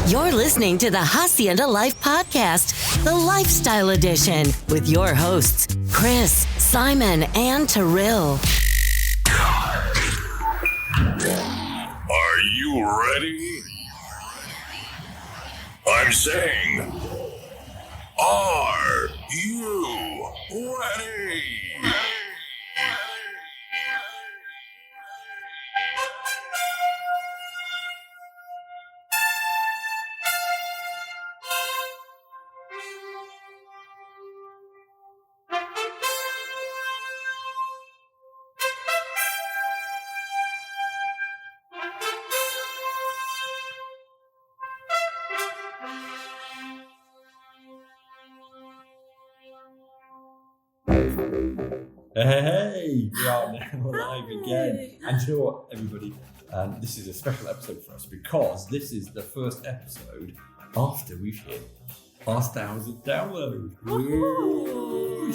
You're listening to the Hacienda Life podcast, the Lifestyle Edition, with your hosts, Chris, Simon, and Terrell. Are you ready? I'm saying, are you ready? Hey, we are now live again. And you know what, everybody? This is a special episode for us because this is the first episode after we've hit our 1,000 downloads. Woo!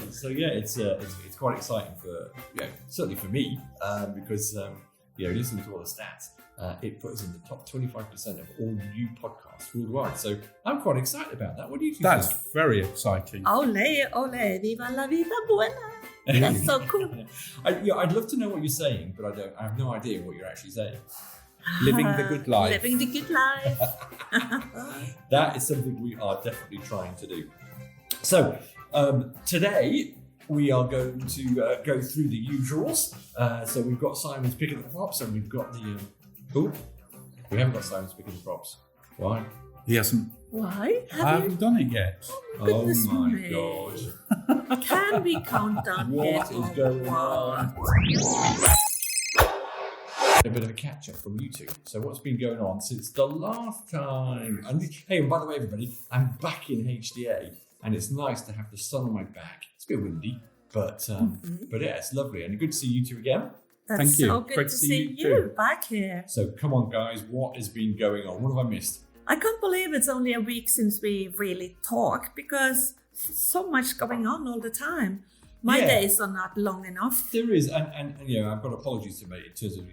So yeah, it's quite exciting for certainly for me because listening to all the stats. It puts us in the top 25% of all new podcasts worldwide. So I'm quite excited about that. What do you think? That's very exciting. Ole, ole, viva la vida buena. That's so cool. I'd love to know what you're saying, but I have no idea what you're actually saying. Living the good life. Living the good life. That is something we are definitely trying to do. So today we are going to go through the usuals. So we've got Simon's picking the props, and we've got the... we haven't got Simon's picking the props. Why? He hasn't. Why? I haven't done it yet. Oh Goodness my me. God. Can we count down What yet? is going on? A bit of a catch up from you two. So what's been going on since the last time? And hey, and by the way, everybody, I'm back in HDA, and it's nice to have the sun on my back. It's a bit windy, but yeah, it's lovely, and good to see you two again. That's Thank you. so good Great to see you back here. So come on, guys, what has been going on? What have I missed? I can't believe it's only a week since we really talked because so much going on all the time. My days are not long enough. There is, and I've got apologies to make in terms of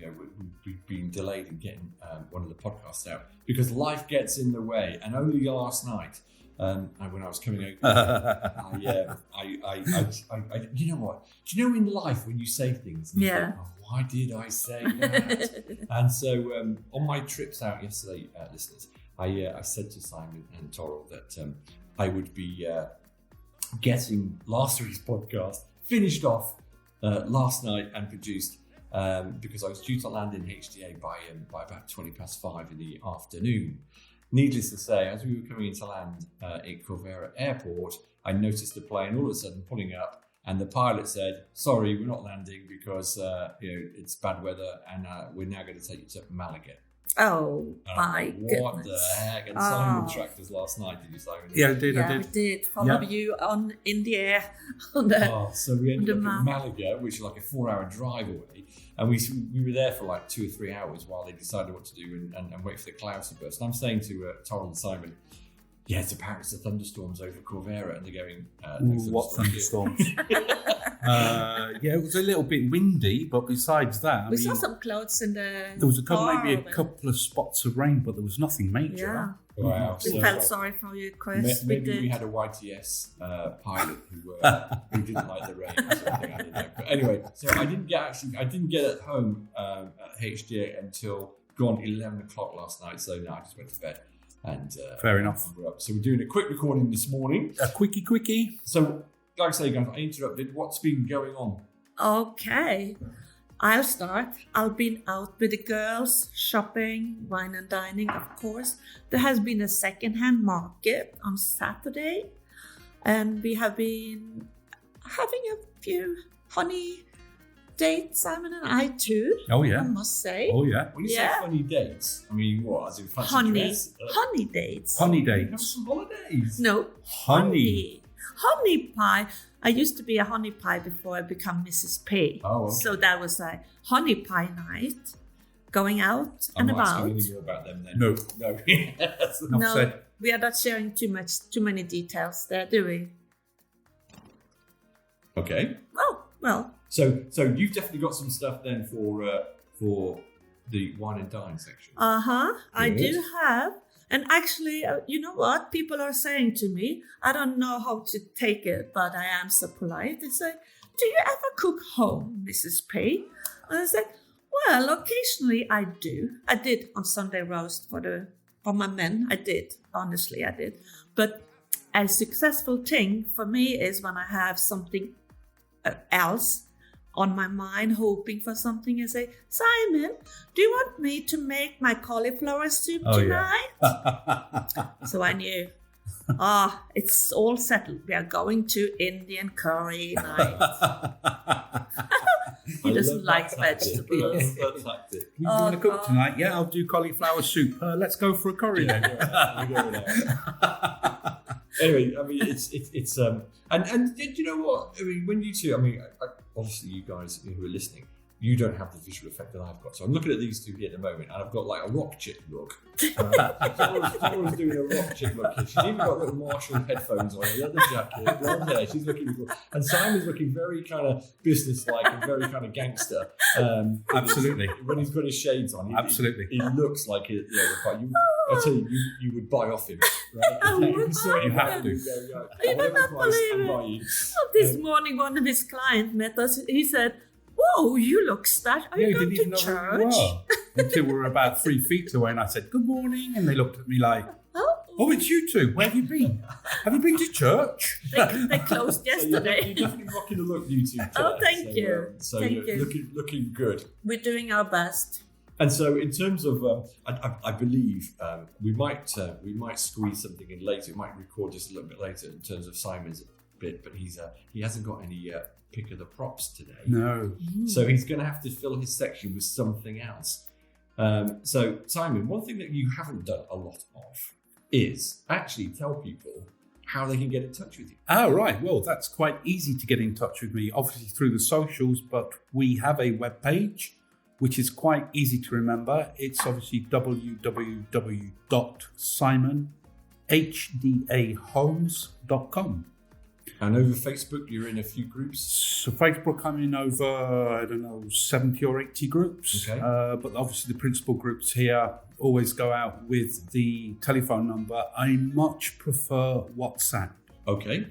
we've been delayed in getting one of the podcasts out because life gets in the way. And only last night, when I was coming out, you know what? Do you know in life when you say things? And you think, why did I say that? And so on my trips out yesterday, listeners, I said to Simon and Torrell that I would be getting last week's podcast finished off last night and produced because I was due to land in HDA by about 5:20 in the afternoon. Needless to say, as we were coming into land at Corvera Airport, I noticed the plane all of a sudden pulling up, and the pilot said, "Sorry, we're not landing because it's bad weather, and we're now going to take you to Malaga." Oh, my goodness. What the heck? And Simon tracked us last night, did you, Simon? Yeah, I did. We did follow you in the air. So we ended up in Malaga, which is like a 4-hour drive away. And we were there for like 2 or 3 hours while they decided what to do and wait for the clouds to burst. And I'm saying to Torrell and Simon, it's apparently it's the thunderstorms over Corvera, and they're going, what thunderstorms? It was a little bit windy, but besides that, we saw some clouds in the there was maybe a couple of spots of rain, but there was nothing major. Yeah. Wow. We felt sorry for you, Chris. Maybe we had a YTS pilot who didn't like the rain or something. I don't know. But anyway, so I didn't get at home at HDA until gone 11 o'clock last night. So no, I just went to bed. And fair enough. So we're doing a quick recording this morning. A quickie. So, like I say, guys, I interrupted. What's been going on? Okay, I'll start. I've been out with the girls, shopping, wine and dining, of course. There has been a second-hand market on Saturday, and we have been having a few honey dates, Simon and I too. Oh yeah, I must say. Oh yeah. When you say funny dates, I mean what? As in fancy honey, dress? honey dates. Honey Have dates. some holidays. No, Honey. honey pie. I used to be a honey pie before I became Mrs. P. Oh, okay. So that was a honey pie night, going out I'm and not about. asking any more about them then. No. No. Enough said. We are not sharing too many details there, do we? Okay. Oh, well. So you've definitely got some stuff then for the wine and dine section. I do have. And actually, you know what? People are saying to me, I don't know how to take it, but I am so polite. They say, do you ever cook home, Mrs. P? And I said, well, occasionally I do. I did on Sunday roast for my men. I did. Honestly, I did. But a successful thing for me is when I have something else on my mind, hoping for something, and say, Simon, do you want me to make my cauliflower soup tonight? Yeah. So I knew, it's all settled. We are going to Indian curry night. He doesn't like vegetables. You want to cook tonight? Yeah, I'll do cauliflower soup. Let's go for a curry then. Anyway, I mean, it's and you know what? I mean, when you two, I mean, obviously you guys who are listening, you don't have the visual effect that I've got. So I'm looking at these two here at the moment, and I've got like a rock chick look. Someone's doing a rock chick look. She's even got little Marshall headphones on, a leather jacket, blonde hair. She's looking cool. And Simon's looking very kind of businesslike and very kind of gangster. Absolutely. When he's got his shades on, he looks like it. Yeah, I'll tell you, you would buy off him. Right? You have to. You will not believe it. This morning, one of his clients met us. He said, whoa, you look starched. Are you going to church? Until we were about 3 feet away, and I said, good morning. And they looked at me like, oh, it's you two. Where have you been? Have you been to church? They closed yesterday. You're definitely rocking the look, you two. Thank you. Thank you. Looking good. We're doing our best. And so, in terms of, I believe we might squeeze something in later. We might record just a little bit later in terms of Simon's bit, but he hasn't got any pick of the props today. No. So he's going to have to fill his section with something else. So Simon, one thing that you haven't done a lot of is actually tell people how they can get in touch with you. Oh, right. Well, that's quite easy to get in touch with me, obviously through the socials, but we have a webpage, which is quite easy to remember. It's obviously www.simonhdahomes.com. And over Facebook, you're in a few groups? So Facebook, I'm in over, 70 or 80 groups. Okay. But obviously the principal groups here always go out with the telephone number. I much prefer WhatsApp. Okay.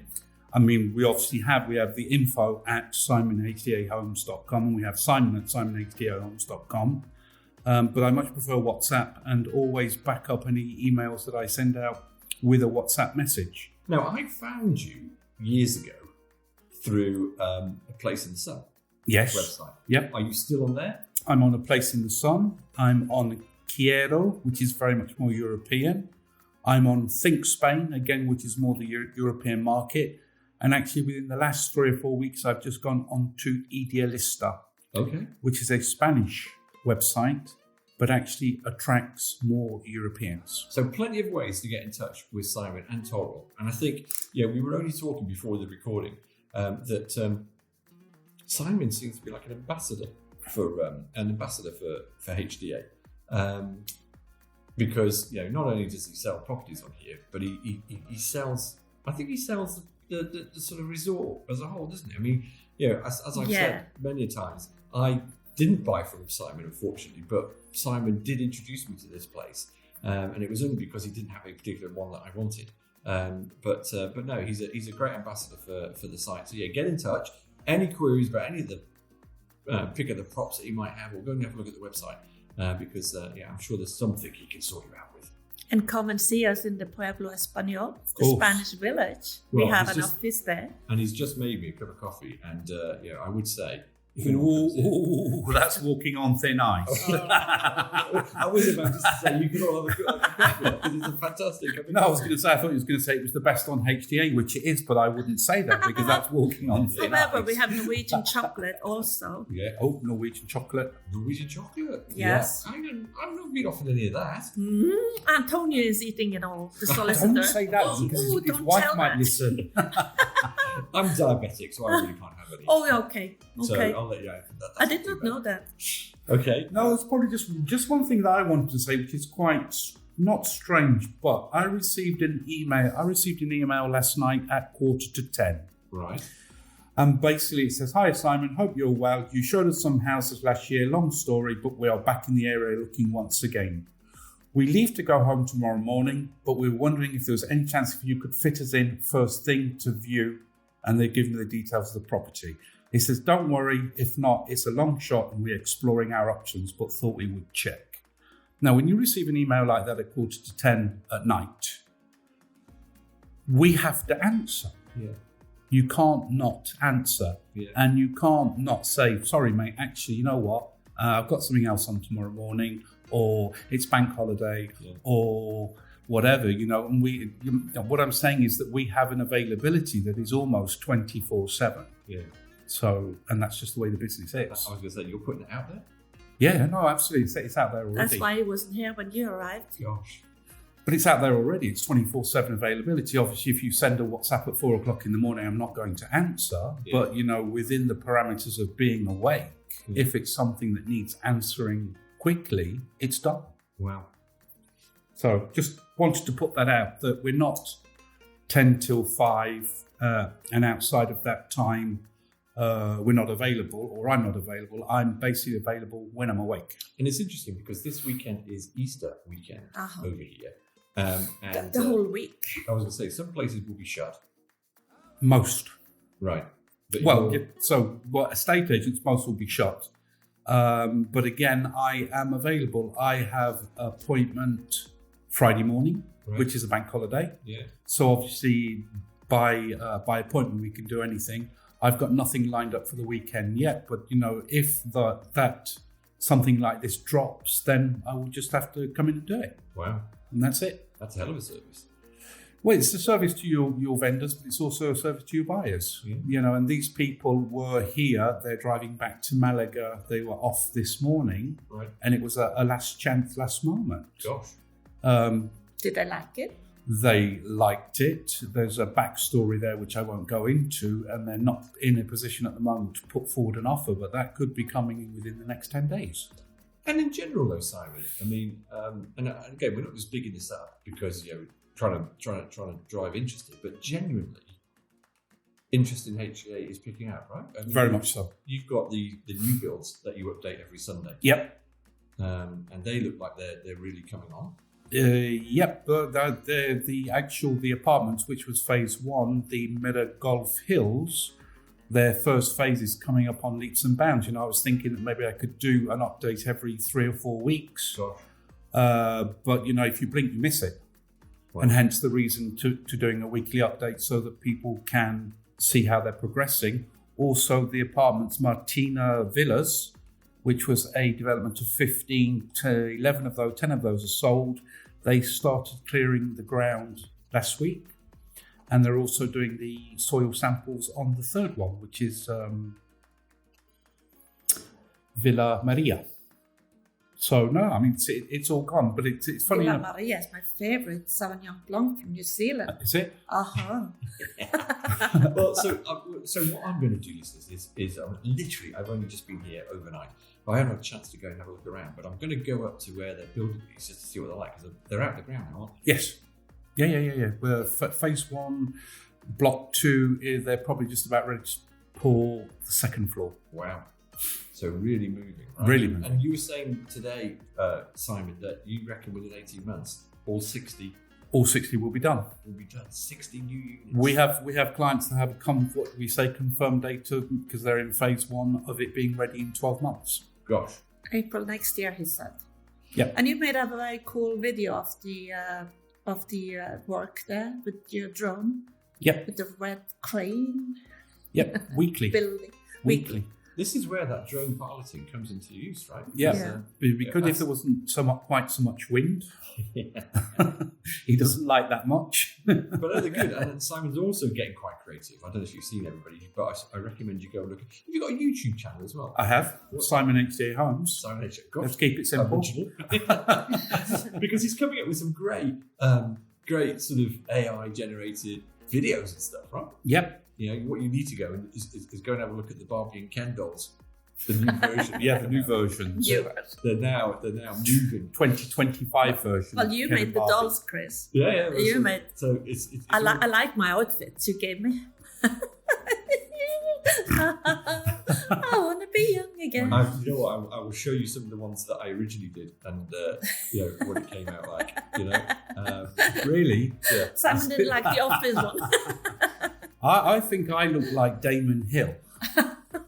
I mean, we have the info at simonhdahomes.com, and we have Simon at simonhdahomes.com. But I much prefer WhatsApp, and always back up any emails that I send out with a WhatsApp message. Now, I found you years ago through A Place in the Sun. Yes. Website. Yep. Are you still on there? I'm on A Place in the Sun. I'm on Quiero, which is very much more European. I'm on Think Spain, again, which is more the European market. And actually, within the last 3 or 4 weeks, I've just gone on to Idealista, which is a Spanish website, but actually attracts more Europeans. So plenty of ways to get in touch with Simon and Toril. And I think, we were only talking before the recording that Simon seems to be like an ambassador for HDA. Because, not only does he sell properties on here, but he sells, I think he sells the sort of resort as a whole, doesn't he? I mean, as I've said many times, I didn't buy from Simon, unfortunately, but Simon did introduce me to this place, and it was only because he didn't have a particular one that I wanted. But no, he's a great ambassador for the site. So get in touch. Any queries about any of the pick of the props that you might have, or go and have a look at the website because I'm sure there's something he can sort you out with. And come and see us in the Pueblo Español, the Spanish village. We have an office there. And he's just made me a cup of coffee. And I would say, Ooh, that's walking on thin ice. I was about to say you could all have a coffee because it's a fantastic cup of No, I was going to say, I thought you was going to say it was the best on HDA, which it is, but I wouldn't say that because that's walking on thin ice. However, we have Norwegian chocolate also. Yeah. Oh, Norwegian chocolate. Norwegian chocolate? Yes. Yeah. I've not been offered any of that. Mm-hmm. Antonio is eating it all, the solicitor. Don't say that because his wife might listen. I'm diabetic, so I really can't have any. Oh, okay. So I'll let you know. I did not know that. Okay. No, it's probably just one thing that I wanted to say, which is quite not strange, but I received an email last night at 9:45. Right. And basically it says, "Hi Simon, hope you're well. You showed us some houses last year. Long story, but we are back in the area looking once again. We leave to go home tomorrow morning, but we were wondering if there was any chance if you could fit us in first thing to view." And they've given me the details of the property. He says, "Don't worry, if not, it's a long shot and we're exploring our options, but thought we would check." Now, when you receive an email like that at 10:15 at night, we have to answer. Yeah. You can't not answer. Yeah. And you can't not say, "Sorry, mate, actually, you know what? I've got something else on tomorrow morning," or "It's bank holiday," or whatever, And what I'm saying is that we have an availability that is almost 24/7. Yeah. So, and that's just the way the business is. I was going to say, you're putting it out there? Yeah, no, absolutely. It's out there already. That's why he wasn't here when you arrived. Gosh. But it's out there already. It's 24/7 availability. Obviously, if you send a WhatsApp at 4:00 in the morning, I'm not going to answer. Yeah. But, within the parameters of being awake, if it's something that needs answering quickly, it's done. Wow. So just wanted to put that out, that we're not 10 till 5 and outside of that time, we're not available, or I'm not available. I'm basically available when I'm awake. And it's interesting because this weekend is Easter weekend over here. And the whole week. I was going to say, some places will be shut. Most. Right. But estate agents, most will be shut. But again, I am available. I have appointment Friday morning, which is a bank holiday. Yeah. So obviously by appointment, we can do anything. I've got nothing lined up for the weekend yet, but if that something like this drops, then I will just have to come in and do it. Wow. And that's it. That's a hell of a service. Well, it's a service to your vendors, but it's also a service to your buyers. Yeah. And these people were here. They're driving back to Malaga. They were off this morning, right? And it was a last chance, last moment. Gosh. Did they like it? They liked it. There's a backstory there which I won't go into, and they're not in a position at the moment to put forward an offer, but that could be coming in within the next 10 days. And in general, though, Simon, I mean, and again, we're not just bigging this up because trying to drive interest in, but genuinely, interest in HA is picking up, right? I mean, very much so. You've got the new builds that you update every Sunday. Yep. And they look like they're really coming on. Yep. The apartments, which was phase 1, the Meta Golf Hills, their first phase is coming up on leaps and bounds. I was thinking that maybe I could do an update every 3 or 4 weeks. Gosh. But if you blink, you miss it. Wow. And hence the reason to doing a weekly update so that people can see how they're progressing. Also, the apartments Martina Villas, which was a development of 15 to 11 of those, 10 of those are sold. They started clearing the ground last week. And they're also doing the soil samples on the third one, which is Villa Maria. So, no, I mean, it's all gone, but it's funny. Villa Maria is my favourite Sauvignon Blanc from New Zealand. Is it? Uh-huh. Well, so what I'm going to do is literally, I've only just been here overnight. But I haven't had a chance to go and have a look around, but I'm going to go up to where they're building these just to see what they're like, because they're out of the ground now, aren't they? Yes. Yeah. Well, phase 1, block 2, they're probably just about ready to pour the second floor. Wow. So really moving, right? Really moving. And you were saying today, Simon, that you reckon within 18 months, all 60 will be done. 60 new units. We have clients that have what we say confirmed date because they're in phase 1 of it being ready in 12 months. Gosh. April next year, he said. Yeah. And you made a very cool video of the work there with your drone. Yep. With the red crane. Yep. Weekly. Building. Weekly. This is where that drone piloting comes into use, right? Yeah. It'd be good if there wasn't quite so much wind. Yeah. He doesn't like that much. But they're good. And Simon's also getting quite creative. I don't know if you've seen everybody, but I recommend you go and look. Have you got a YouTube channel as well? I have. Simon HCA Homes. Simon HCA. Gosh. Let's keep it simple. Because he's coming up with some great sort of AI generated videos and stuff, right? Yep. What you need to go and is go and have a look at the Barbie and Ken dolls. The new version. Yeah, the new versions. They're now moving. 2025 version. Well, you made the dolls, Chris. Yeah. You made. So it's I like my outfits you gave me. I want to be young again. You know what? I will show you some of the ones that I originally did, and what it came out like. Really? Yeah. Simon didn't like the Office one. I think I look like Damon Hill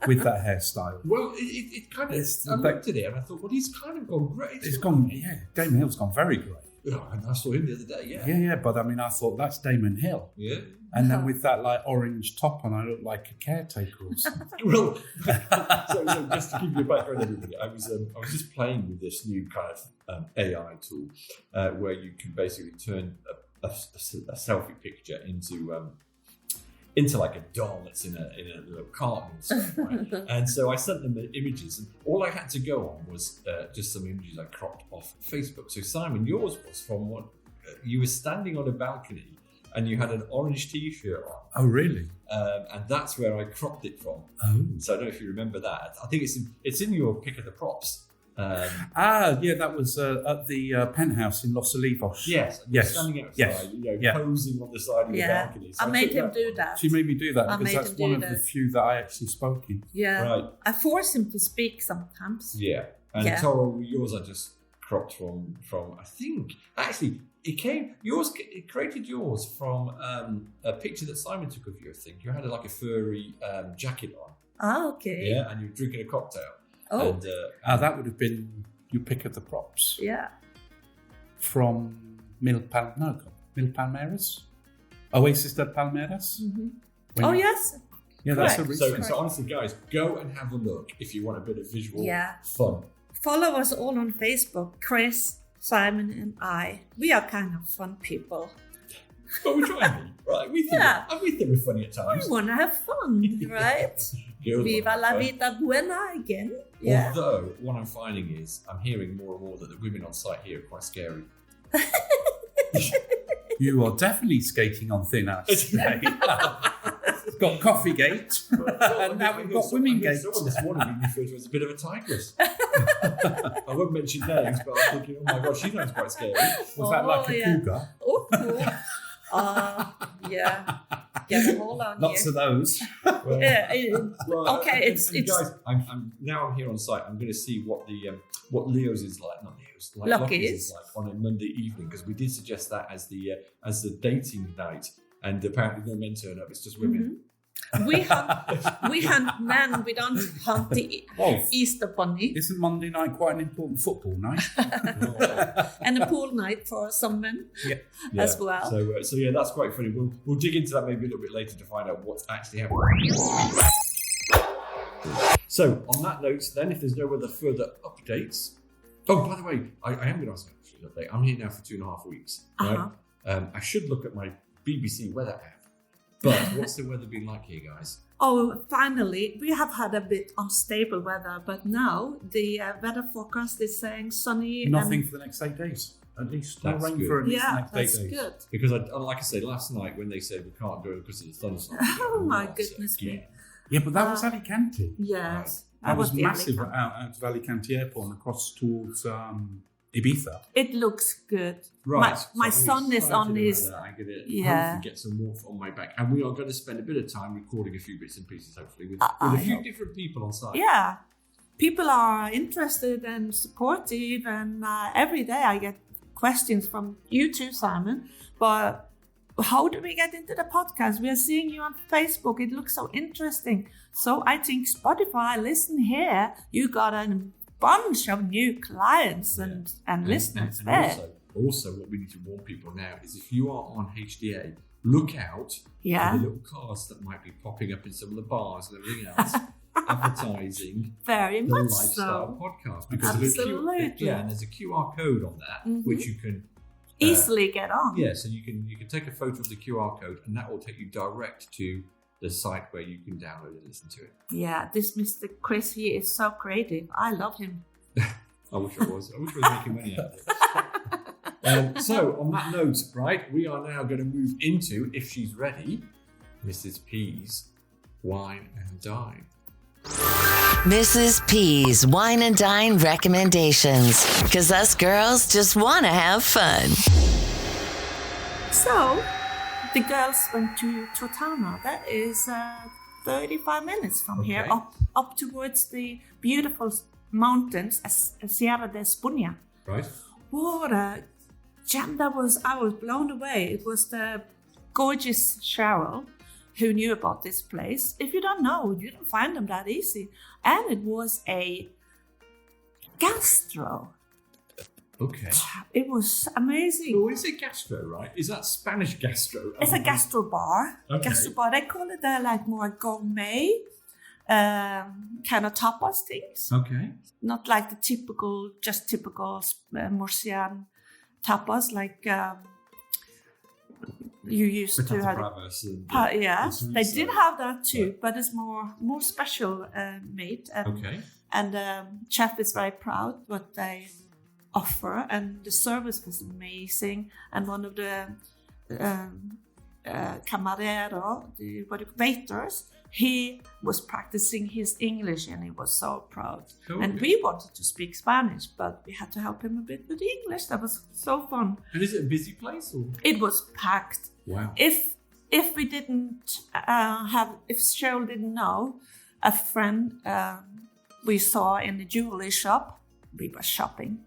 with that hairstyle. Well, it kind of. I looked at it and I thought, well, he's kind of gone grey. It's gone. Yeah, Damon Hill's gone very grey. Yeah, and I saw him the other day. Yeah. Yeah, but I mean, I thought that's Damon Hill. Yeah. And then with that like orange top on, I look like a caretaker or something. Well, so just to give you a background, everybody, I was just playing with this new kind of AI tool where you can basically turn a selfie picture into like a doll that's in a little carton and stuff, right? And so I sent them the images, and all I had to go on was just some images I cropped off Facebook. So Simon, yours was from what you were standing on a balcony. And you had an orange T-shirt on. Oh, really? And that's where I cropped it from. Oh. So I don't know if you remember that. I think it's in your pick of the props. That was at the penthouse in Los Olivos. Yes. Standing outside, posing on the side of the balcony. So I made him do that. She made me do that because that's one of the few that I actually spoke in. Yeah. Right. I force him to speak sometimes. Yeah. And Toro, yours I just cropped from I think, actually, it created yours from a picture that Simon took of you, I think. You had like a furry jacket on. Oh, okay. Yeah, and you were drinking a cocktail. Oh. And, that would have been your pick of the props. Yeah. From Mil Palmeras? Oasis de Palmeras? Mm-hmm. Yes. Yeah, that's a reason. So honestly, guys, go and have a look if you want a bit of visual fun. Follow us all on Facebook, Chris, Simon and I. We are kind of fun people. But we're trying to be, right? We think we're funny at times. We want to have fun, right? Viva la vida buena again. Yeah. Although, what I'm finding is, I'm hearing more and more that the women on site here are quite scary. You are definitely skating on thin ice today. We've got Coffee Gate, and now we've got Women Gate. Someone this morning referred to as a bit of a tigress. I won't mention names, but I'm thinking, oh my God, she sounds quite scary. Was that like a cougar? Oh, cool. Yeah. Get them all on Lots of those. Okay, it's guys. I'm here on site. I'm going to see what Leo's is like. Not Leo's. Lucky's is like on a Monday evening, because we did suggest that as the dating night, and apparently no men turn up. It's just women. We hunt men. We don't hunt the Easter bunny. Isn't Monday night quite an important football night? And a pool night for some men as well. So that's quite funny. We'll dig into that maybe a little bit later to find out what's actually happening. So on that note, then, if there's no other further updates. Oh, by the way, I am going to ask you an update. I'm here now for 2.5 weeks. Right? I should look at my BBC weather app. But what's the weather been like here, guys? Oh, finally, we have had a bit unstable weather, but now the weather forecast is saying sunny. Nothing for the next 8 days, at least. No rain for at least the next 8 days. That's good. Because, like I said, last night when they said we can't do it because of the thunderstorm. Oh my goodness me. Yeah, but that was Alicante. Yes. That was massive out of Alicante Airport and across towards Ibiza. It looks good. Right. My son is on his. I'm going to hopefully get some more on my back. And we are going to spend a bit of time recording a few bits and pieces, hopefully, with a few different people on site. Yeah. People are interested and supportive. And every day I get questions from you too, Simon. But how do we get into the podcast? We are seeing you on Facebook. It looks so interesting. So I think Spotify, listen here. You got a bunch of new clients and listeners there. Also, what we need to warn people now is if you are on HDA, look out for the little cars that might be popping up in some of the bars and everything else, advertising very the much Lifestyle podcast. Because absolutely. and there's a QR code on that, which you can easily get on. Yeah, so you can take a photo of the QR code, and that will take you direct to the site where you can download and listen to it. Yeah, this Mr. Chris, he is so creative. I love him. I wish I was making money out of it. So, on that note, right, we are now going to move into, if she's ready, Mrs. P's Wine and Dine. Mrs. P's Wine and Dine recommendations. Because us girls just want to have fun. So, the girls went to Trotana. That is 35 minutes from here, Okay. up towards the beautiful mountains, Sierra de Espuña. Right. What a gem I was blown away. It was the gorgeous Cheryl who knew about this place. If you don't know, you don't find them that easy. And it was a gastro. Okay. It was amazing. So when you say gastro, right? Is that Spanish gastro? It's a gastro bar. Okay. Gastro bar. They call it like more gourmet kind of tapas things. Okay. Not like the typical Murcian tapas like you used to Patata have. bravas and Yes, they did have that too, Right. but it's more special made. Okay. And chef is very proud what they offer, and the service was amazing. And one of the camarero, the waiters, he was practicing his English, and he was so proud. Cool. And we wanted to speak Spanish, but we had to help him a bit with the English. That was so fun. And is it a busy place or? It was packed. Wow. If we didn't if Cheryl didn't know, a friend we saw in the jewelry shop, we were shopping,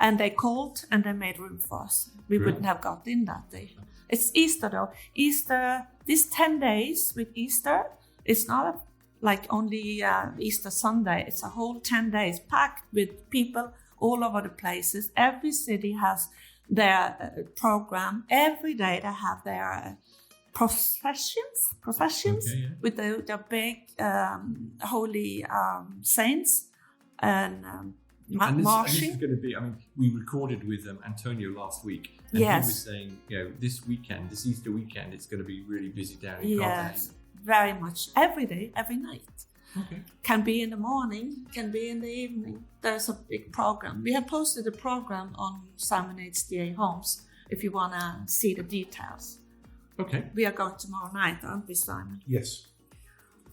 and they called and they made room for us. We Really? wouldn't have got in that day. It's Easter though. Easter, these 10 days with Easter, it's not like only Easter Sunday. It's a whole 10 days packed with people all over the places. Every city has their program. Every day they have their processions Okay, yeah. with the big holy saints and And this is marching. going to be, I mean, we recorded with Antonio last week. And Yes. he was saying, this weekend, this Easter weekend, it's going to be really busy down in Yes, Cartagena. very much. Every day, every night. Okay. Can be in the morning, can be in the evening. There's a big program. We have posted a program on Simon HDA Homes if you want to see the details. Okay. We are going tomorrow night, aren't we, Simon? Yes.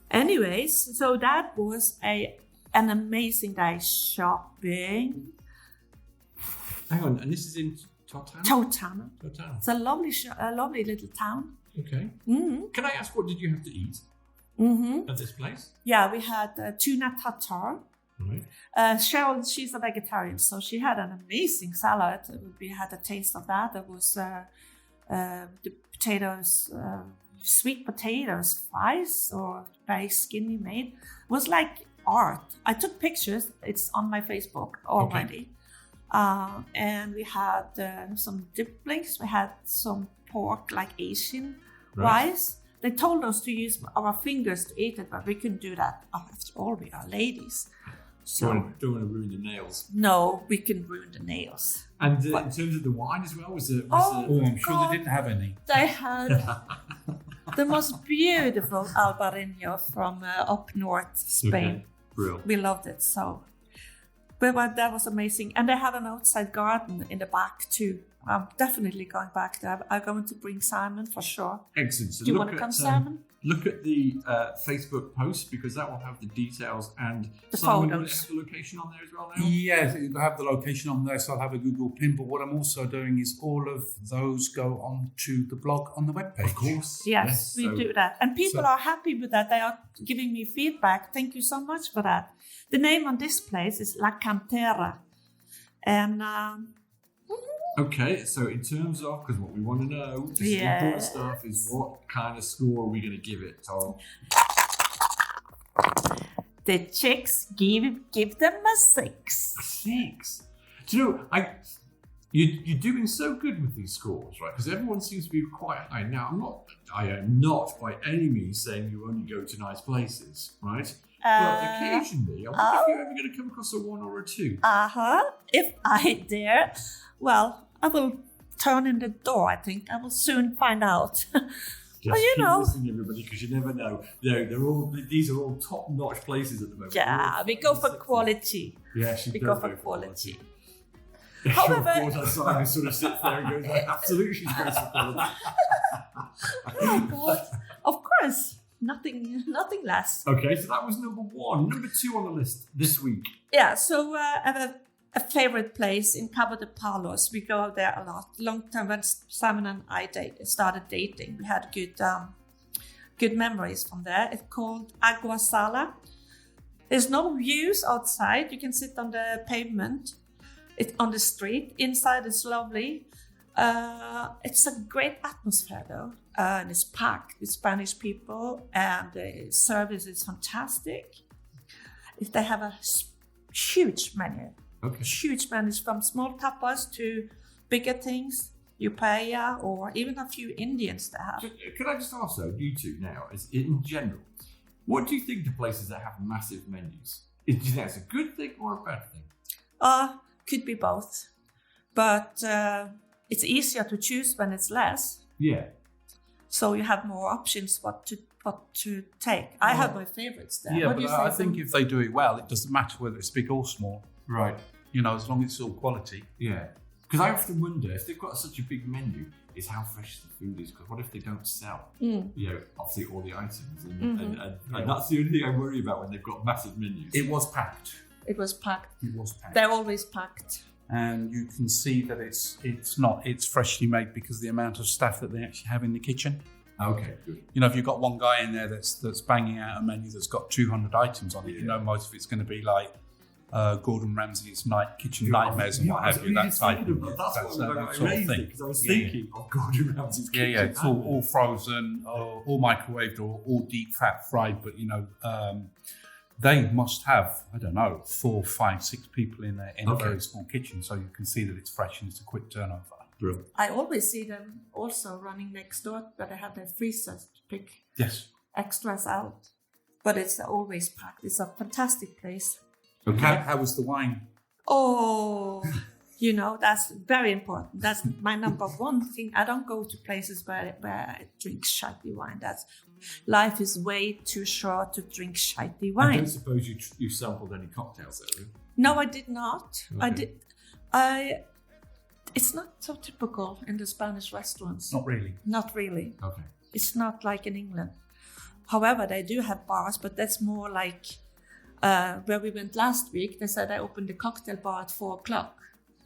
Anyways, so that was an amazing day shopping. Hang on, and this is in Totana? Totana. Totana. It's a lovely little town. Okay. Mm-hmm. Can I ask, what did you have to eat Mm-hmm. at this place? Yeah, we had tuna tartare. Right. Cheryl, she's a vegetarian, so she had an amazing salad. We had a taste of that. There was the potatoes, sweet potatoes, fries, or very skinny made. It was like art. I took pictures. It's on my Facebook already. And we had some dumplings. We had some pork, like Asian rice. They told us to use our fingers to eat it, but we couldn't do that. After all, we are ladies. So Don't want to ruin the nails. no, we can ruin the nails. And in terms of the wine as well, was it? Oh, Oh, I'm sure God. they didn't have any. They had the most beautiful Albarino from up north Spain. Okay. Brilliant. We loved it so. But that was amazing. And they have an outside garden in the back too. I'm definitely going back there. I'm going to bring Simon for sure. Excellent. So Do you look want to at, come, Simon? Look at the Facebook post, because that will have the details and The Simon, will it photos. have the location on there as well now? Yes, I have the location on there, so I'll have a Google pin. But what I'm also doing is all of those go onto the blog on the webpage. Of course. Yes, we so- do that. And people so- are happy with that. They are giving me feedback. Thank you so much for that. The name on this place is La Cantera. And Okay, so in terms of, because what we want to know, this is the important stuff, is what kind of score are we going to give it, Toro? the chicks give them a 6. 6. Do you know, you're doing so good with these scores, right? Because everyone seems to be quite high. Now, I am not by any means saying you only go to nice places, right? But occasionally, I wonder if you're ever going to come across a 1 or a 2. If I dare. Well, I will turn in the door, I think. I will soon find out. Just you keep know. listening, everybody, because you never know. These are all top-notch places at the moment. Yeah, we go for quality. Yeah, she We does go for go quality. However, However- of course, Simon sort of sits there and goes, like, absolutely, she goes for quality. Oh, God. Of course. Nothing less. Okay, so that was number 1. Number 2 on the list this week. Yeah, so I have a favorite place in Cabo de Palos. We go there a lot. Long time when Simon and I started dating, we had good good memories from there. It's called Agua Sala. There's no views outside. You can sit on the pavement. It's on the street. Inside it's lovely. It's a great atmosphere though. And it's packed with Spanish people, and the service is fantastic. If they have a huge menu. Okay. Huge menus from small tapas to bigger things, paella, or even a few Indians they have. Could I just ask though, you two now, as in general, what do you think of places that have massive menus? Do you think that's a good thing or a bad thing? Could be both, but it's easier to choose when it's less. Yeah. So you have more options what to take. I have my favorites there. Yeah, What do but you I say, think Sam? if they do it well, it doesn't matter whether it's big or small. Right. As long as it's all quality. Yeah. Because I often wonder if they've got such a big menu, is how fresh the food is. Because what if they don't sell, obviously all the items, and that's the only thing I worry about when they've got massive menus. It was packed. It was packed. It was packed. They're always packed. And you can see that it's freshly made because of the amount of staff that they actually have in the kitchen. Okay, good. If you've got one guy in there that's banging out a menu that's got 200 items on it, most of it's going to be like Gordon Ramsay's kitchen nightmares and what have you. That type of That's sort of thing. Because I was thinking of Gordon Ramsay's kitchen. Yeah, it's all frozen, all microwaved, or all deep fat fried. But they must have 4, 5, 6 people in there in a very small kitchen, so you can see that it's fresh and it's a quick turnover. Brilliant. I always see them also running next door, but they have their freezers to pick extras out. But it's always packed. It's a fantastic place. Okay. How was the wine? Oh, that's very important. That's my number one thing. I don't go to places where I drink shitty wine. Life is way too short to drink shitty wine. I don't suppose you sampled any cocktails there, No, I did not. Okay. It's not so typical in the Spanish restaurants. Not really. Not really. Okay. It's not like in England. However, they do have bars, but that's more like where we went last week. They said they opened the cocktail bar at 4:00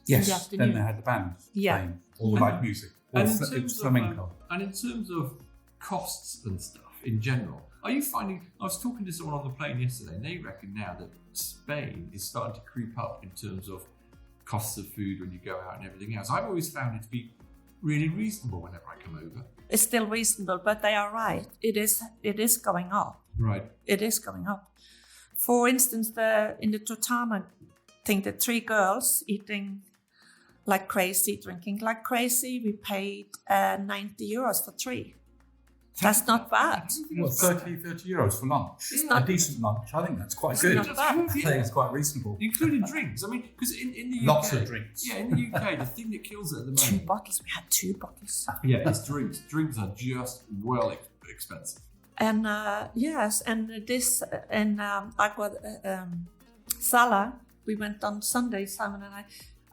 in the Yes, afternoon. then they had the band playing, all And- live music, all And it was flamenco. And in terms of costs and stuff in general, are you finding? I was talking to someone on the plane yesterday, and they reckon now that Spain is starting to creep up in terms of costs of food when you go out and everything else. I've always found it to be really reasonable whenever I come over. It's still reasonable, but they are right. It is going up. Right. It is going up. For instance, in the Totana thing, the 3 girls eating like crazy, drinking like crazy, we paid €90 for 3. That's not bad. Well, 30 euros for lunch. It's not- a decent lunch. I think that's quite It's good. not bad. I think it's quite reasonable. Including drinks. I mean, because in the UK... Lots of drinks. Yeah, in the UK, the thing that kills it at the 2 moment... bottles. We had 2 bottles. Yeah, it's drinks. Drinks are just expensive. And yes, and this in Agua Sala, we went on Sunday, Simon and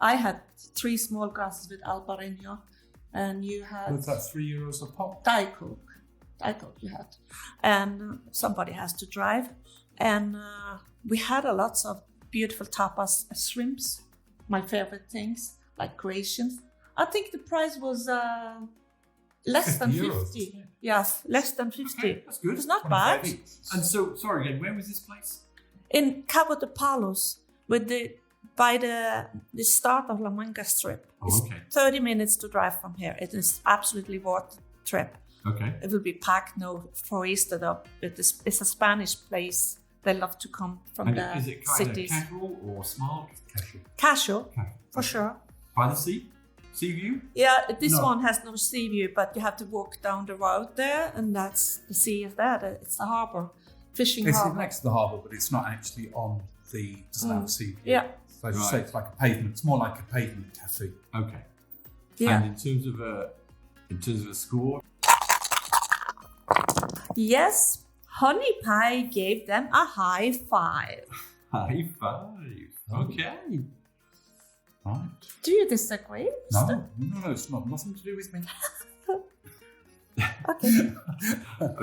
I had 3 small glasses with Albarino, and you had Was that €3 a pop? Diet Coke you had, and somebody has to drive, and we had a lots of beautiful tapas, shrimps, my favorite things like Croatians. I think the price was less than 50. Yes, less than 50. Okay, that's good. It's not bad. And so, sorry again, where was this place? In Cabo de Palos, by the start of La Manga Strip. It's Oh, okay. 30 minutes to drive from here. It is absolutely worth the trip. Okay. It will be packed for Easter though. It's a Spanish place. They love to come from And the is it kind cities. of casual or smart? Casual, for sure. By the sea? Sea view? Yeah, this No. one has no sea view, but you have to walk down the road there, and the sea is there. It's the harbour, fishing It's harbour. next to the harbour, but it's not actually on the doesn't sea view. Yeah. So as you Right. say, it's like a pavement. It's more like a pavement cafe. Okay. Yeah. And in terms of a score, Yes, Honey Pie gave them a high 5. high 5. Okay. Right. Do you disagree? No, it's not. Nothing to do with me. Okay.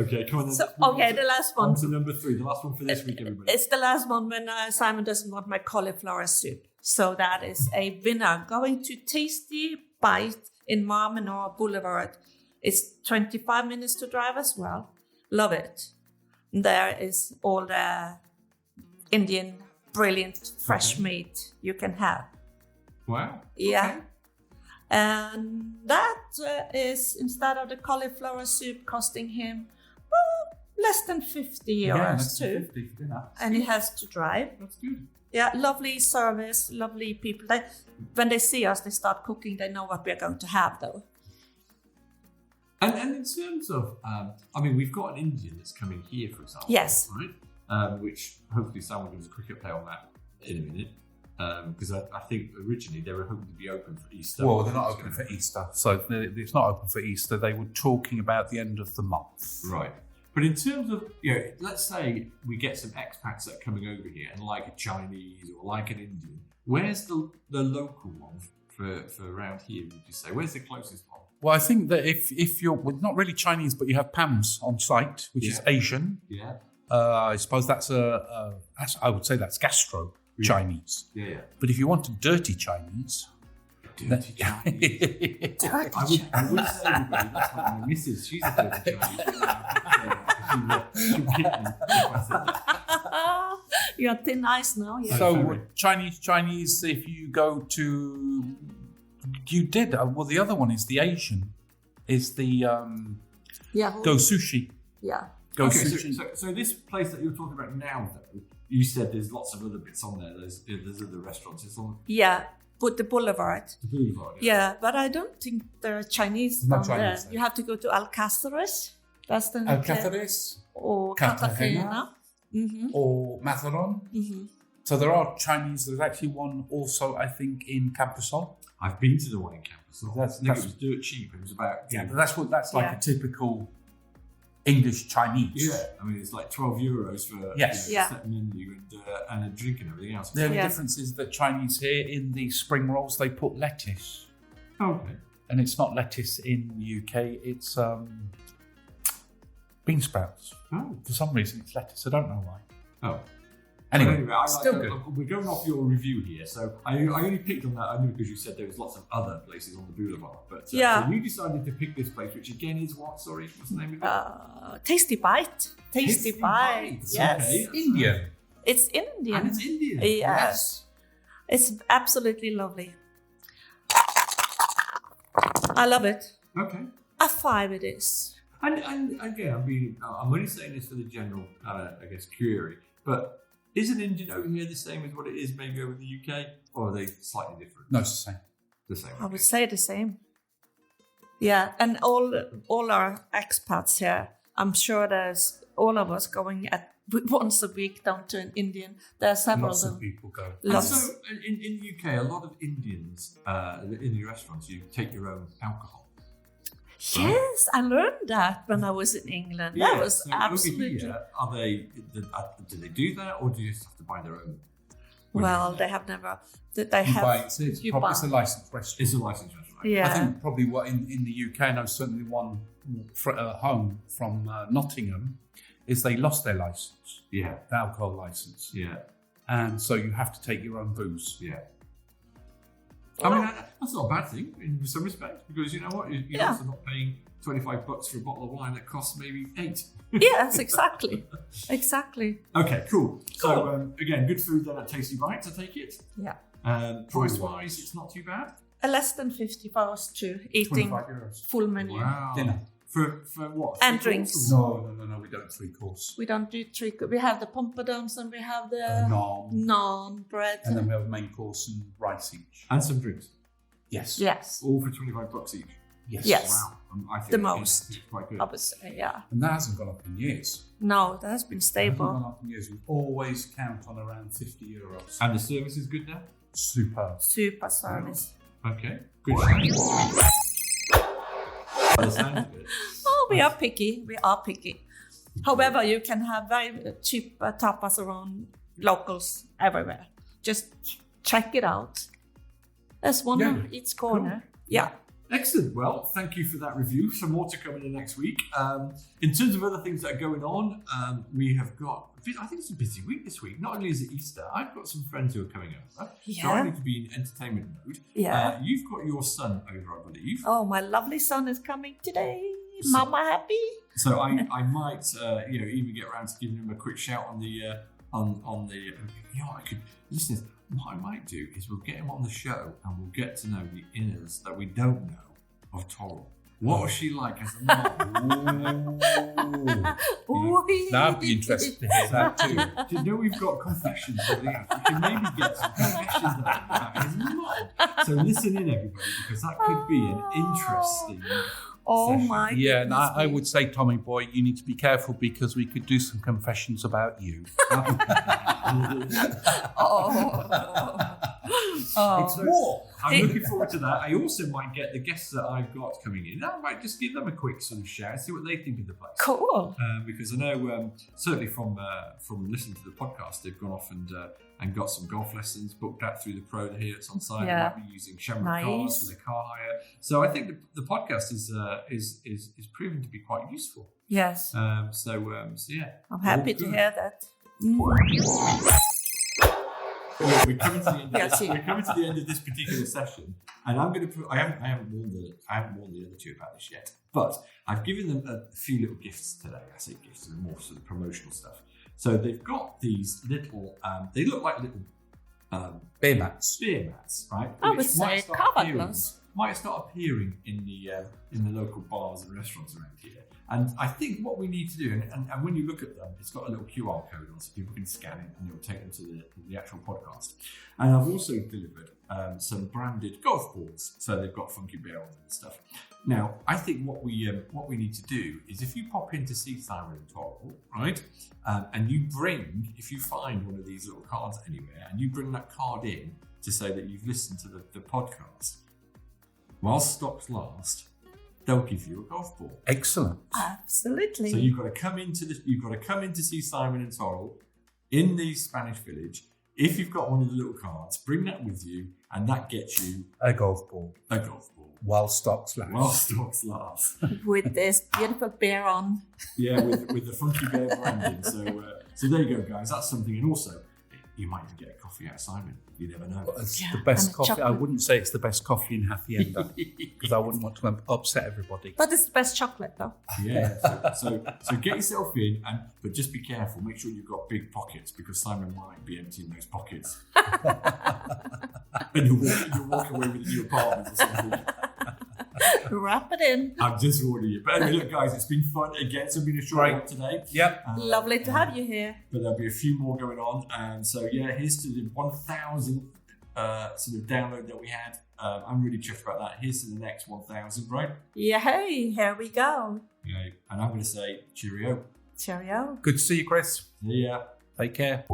Okay, come on then. So, okay, the last one. On to number 3, the last one for this week, everybody. It's the last one when Simon doesn't want my cauliflower soup. So that is a winner. Going to Tasty Bite in Marmenor Boulevard. It's 25 minutes to drive as well. Love it. There is all the Indian brilliant fresh meat you can have. Wow. Yeah. Okay. And that is, instead of the cauliflower soup costing him less than 50 euros too. 50 for dinner. And he has to drive. That's good. Yeah, lovely service, lovely people. When they see us, they start cooking. They know what we're going to have, though. And in terms of, we've got an Indian that's coming here, for example. Yes. Right? Which hopefully someone gives a quick update on that in a minute. Because I think originally they were hoping to be open for Easter. Well, they're not open for Easter. So it's not open for Easter. They were talking about the end of the month. Right. But in terms of, let's say we get some expats that are coming over here and like a Chinese or like an Indian. Where's the local one for around here, would you say? Where's the closest one? Well, I think that if you're not really Chinese, but you have PAMs on site, which is Asian. Yeah. I suppose that's I would say that's gastro Chinese. Yeah. But if you want a dirty Chinese, Dirty Chinese. I would say everybody, that's like my missus. She's a dirty Chinese. She'll kick me if I said that. You're thin ice now. Yeah. So Chinese, if you go to, you did. Well, the other one is the Asian, is the Go Sushi. Yeah. Go Okay, Sushi. so this place that you're talking about now, though, you said there's lots of other bits on there. There's other restaurants. It's on Yeah, but the boulevard. the boulevard. Yeah, but I don't think there are Chinese Not down Chinese, there. no. You have to go to Alcázares. That's the Alcázares or Cartagena. Cartagena. or Mazaron. Mm-hmm. So there are Chinese. There's actually one also, I think, in Camposol. I've been to the one in campus. I That's- think it was dirt cheap. It was about But that's like Yeah. a typical English Chinese. Yeah, I mean it's like €12 for Yes. a Yeah. set menu and a drink and everything else. The only Yeah. difference is that Chinese here in the spring rolls they put lettuce, Okay. and it's not lettuce in UK. It's bean sprouts. Oh. For some reason, it's lettuce. I don't know why. Oh. Anyway, I like still that. good. We're going off your review here, so I only picked on that only because you said there was lots of other places on the boulevard. But Yeah. so you decided to pick this place, which again is what? Sorry, what's the name of it? Tasty Bite. Tasty Bite. Bites, Yes. okay. Indian. It's Indian. And it's Indian. Yes. It's absolutely lovely. I love it. Okay. A 5 it is. And again, I'm only saying this for the general, query, but is an Indian over here the same as what it is maybe over the UK, or are they slightly different? No, it's the same. The same. I would say the same. Yeah, and all our expats here, I'm sure there's all of us going once a week down to an Indian. There are several Lots of of them. people go. And Lots. so in the UK, a lot of Indians in the restaurants, you take your own alcohol. Yes, I learned that when I was in England. That was so absolutely. Over here, do they do that, or do you just have to buy their own? Well, they have never. They You have. buy it's you probably buy. it's a licensed restaurant. It's a licensed restaurant. Yeah. I think probably what in the UK, and I was certainly one home from Nottingham, is they lost their license, Yeah. the alcohol license, Yeah. and so you have to take your own booze. Yeah. I mean, that's not a bad thing in some respects, because you know what? You're also not paying $25 for a bottle of wine that costs maybe $8. Yes, exactly. Exactly. Okay, cool. So, again, good food then at Tasty Bites, I take it. Yeah. Price-wise, it's not too bad. Less than 50 for us to eating €25. full menu. Wow. Dinner. For what? And 3 drinks. courses or- No, we don't 3-course. We don't do we have the pompadons and we have the naan bread. And then we have a main course and rice each. And some drinks. Yes. Yes. All for $25 each. Yes. Yes. Wow. I think The that's most. quite good. I would say, yeah. And that hasn't gone up in years. No, that has been It hasn't stable. gone up in years. We always count on around €50. And the service is good now? Superb. Super service. Okay. Good. By the sound of it. Oh, we are picky. We are picky. However, you can have very cheap tapas around locals everywhere. Just check it out. There's one Yeah. on each corner. Cool. Yeah. Excellent. Well, thank you for that review. Some more to come in the next week. In terms of other things that are going on, we have got, I think it's a busy week this week. Not only is it Easter, I've got some friends who are coming over. Yeah. So I need to be in entertainment mode. Yeah. You've got your son over, I believe. Oh, my lovely son is coming today. Mama happy. So I might, even get around to giving them a quick shout on the, listeners, what I might do is we'll get him on the show and we'll get to know the inners that we don't know of Toril. What was she like as a mom? That'd be interesting to hear that too. Do you know we've got confessions at the end? We can maybe get some confessions about his mom. So listen in, everybody, because that could be an interesting session. My Yeah, and I would say, Tommy boy, you need to be careful because we could do some confessions about you. It's war. I'm looking forward to that. I also might get the guests that I've got coming in. I might just give them a quick sort of shout, see what they think of the place. Cool. Because I know certainly from listening to the podcast, they've gone off and got some golf lessons booked out through the pro here at on site. Yeah. They might be using Shamrock cars for their car hire. So I think the podcast is proving to be quite useful. Yes. So yeah. I'm happy to hear that. We're coming to the end. We're coming to the end of this particular session, and I'm going to put. I haven't warned the other two about this yet, but I've given them a few little gifts today. I say gifts, and more sort of promotional stuff. So they've got these little. They look like little Beer mats, right? I would say carbon glass. Might start appearing in the local bars and restaurants around here. And I think what we need to do, and when you look at them, it's got a little QR code on so people can scan it and it will take them to the actual podcast. And I've also delivered some branded golf balls. So they've got funky bear on them and stuff. Now, I think what we need to do is if you pop in to see Simon and Toril, right, and you bring, if you find one of these little cards anywhere, and you bring that card in to say that you've listened to the podcast, while stocks last, they'll give you a golf ball. Excellent. Absolutely. So you've got to come in to see Simon and Toril in the Spanish village. If you've got one of the little cards, bring that with you, and that gets you a golf ball. While stocks last. With this beautiful bear on. Yeah, with the funky bear branding. So there you go, guys. That's something. And also, you might even get a coffee out of Simon. You never know. Well, it's the best coffee. Chocolate. I wouldn't say it's the best coffee in Hacienda because I wouldn't want to upset everybody. But it's the best chocolate, though. Yeah. So get yourself in, but just be careful. Make sure you've got big pockets because Simon might be emptying those pockets. And you'll walk away with a new apartment or something. Wrap it in. I'm just warning you. But anyway, look, guys, it's been fun again. So we've been a short one today. Yep. Lovely to have you here. But there'll be a few more going on. And so, yeah, here's to the 1,000th sort of download that we had. I'm really chuffed about that. Here's to the next 1,000, right? Yay, here we go. Okay. And I'm going to say cheerio. Cheerio. Good to see you, Chris. Yeah. Take care.